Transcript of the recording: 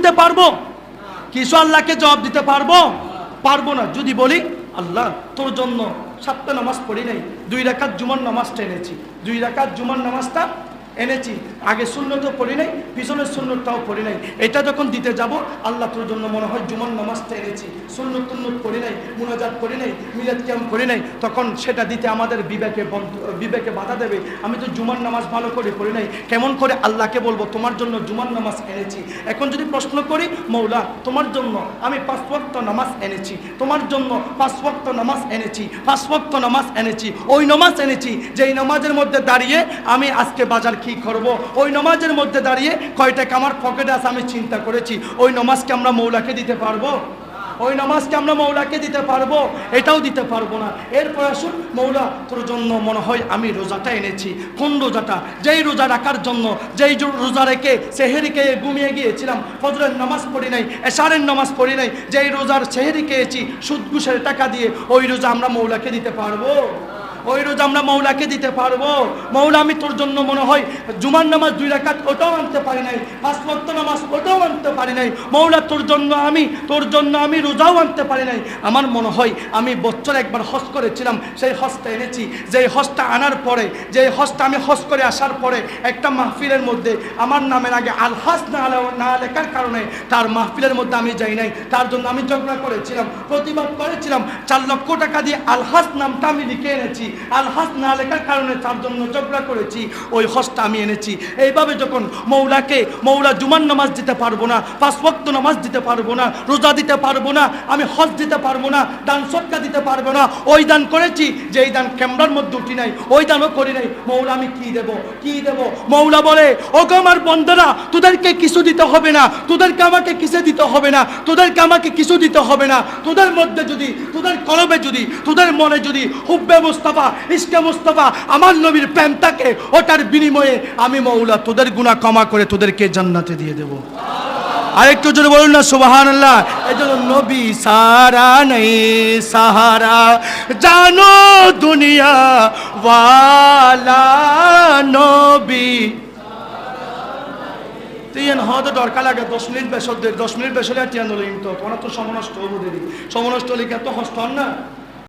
দিতে পারবো? কিছু আল্লাহকে জবাব দিতে পারবো? পারবো না। যদি বলি আল্লাহ তোর জন্য 7টা নামাজ পড়ি নাই, 2 রাকাত জুমার নামাজটা এনেছি, 2 রাকাত জুমার নামাজটা এনেছি, আগে সুন্নতও পড়ি নাই, পিছনের সুন্নতটাও পড়ি নাই, এটা যখন দিতে যাব আল্লাহ তোর জন্য মনে হয় জুমার নামাজটা এনেছি, সুন্নত টুন্নত পড়ি নাই, মুনাজাত পড়ি নাই, মিলাদ কিয়াম পড়ি নাই, তখন সেটা দিতে আমাদের বিবেকে বাধা দেবে। আমি তো জুমার নামাজ ভালো করে পড়ি নাই, কেমন করে আল্লাহকে বলবো তোমার জন্য জুমার নামাজ এনেছি? এখন যদি প্রশ্ন করি মৌলা তোমার জন্য আমি 5 ওয়াক্ত নামাজ এনেছি, তোমার জন্য 5 ওয়াক্ত নামাজ এনেছি, 5 ওয়াক্ত নামাজ এনেছি, ওই নামাজ এনেছি যেই নামাজের মধ্যে দাঁড়িয়ে আমি আজকে বাজার কি করব, ওই নামাজের মধ্যে দাঁড়িয়ে কয় টাকা আমার পকেটে আছে আমি চিন্তা করেছি, ওই নামাজকে আমরা মৌলাকে দিতে পারবো? ওই নামাজকে আমরা মৌলাকে দিতে পারবো? এটাও দিতে পারবো না। এরপর আসুন মৌলা তোর জন্য মনে হয় আমি রোজাটা এনেছি, কোন রোজাটা? যেই রোজা রাখার জন্য, যেই রোজা রেখে সেহেরিকে ঘুমিয়ে গিয়েছিলাম, ফজরের নামাজ পড়ি নাই, এশারের নামাজ পড়ি নাই, যেই রোজার সেহেরি খেয়েছি সুদ ঘুষের টাকা দিয়ে, ওই রোজা আমরা মৌলাকে দিতে পারবো? ওই রোজ আমরা মৌলাকে দিতে পারবো? মৌলা আমি তোর জন্য মনে হয় জুমার নামাজ 2 রাকাত ওটাও আনতে পারি নাই, 5 ওয়াক্ত নামাজ ওটাও আনতে পারি নাই, মৌলা তোর জন্য আমি রোজাও আনতে পারি নাই, আমার মনে হয় আমি বছরে একবার হজ করেছিলাম, সেই হজটা এনেছি, যেই হজটা আনার পরে, যেই হজটা আমি হজ করে আসার পরে একটা মাহফিলের মধ্যে আমার নামের আগে আলহাজ না লেখার কারণে তার মাহফিলের মধ্যে আমি যাই নাই, তার জন্য আমি ঝগড়া করেছিলাম, প্রতিবাদ করেছিলাম, 4 লক্ষ টাকা দিয়ে আলহাজ নামটা আমি লিখে এনেছি, আলহাজ না লেখার কারণে তার জন্য ঝগড়া করেছি, ওই হজটা আমি এনেছি। এইভাবে যখন মৌলা জুমার নামাজ দিতে পারবো না, 5 ওয়াক্ত নামাজ দিতে পারবো না, রোজা দিতে পারবো না, আমি হজ দিতে পারবো না, দান সদকা দিতে পারবো না, ওই দান করেছি যেই দান ক্যামেরার মধ্যে উঠি নাই, ওই দানও করি নাই, মৌলা আমি কি দেব? মৌলা বলে ও গো আমার বন্ধুরা, তোদেরকে কিছু দিতে হবে না, তোদেরকে আমাকে কিছু দিতে হবে না, তোদেরকে আমাকে কিছু দিতে হবে না, তোদের মধ্যে যদি, তোদের কলবে যদি, তোদের মনে যদি হুব্বে মুস্তাফা, ইশকে মুস্তাফা, আমার নবীর প্রেম থাকে, ওটার বিনিময়ে আমি মৌলা তোদের গুনাহ ক্ষমা করে তোদেরকে জান্নাতে দিয়ে দেব। আরেকটু জোরে বলুন না সুবহানাল্লাহ। এই জন্য নবী সারা নেই সাহারা, জানো দুনিয়া ওয়ালা নবী তিন হতে দরকার লাগে 10 মিনিট বেসর 10 মিনিট বেসরে টিয়ান হলে কিন্তু তোমরা তো সমনষ্ট হবো দেরি, সমনষ্ট হলে কি এত হস্ত না?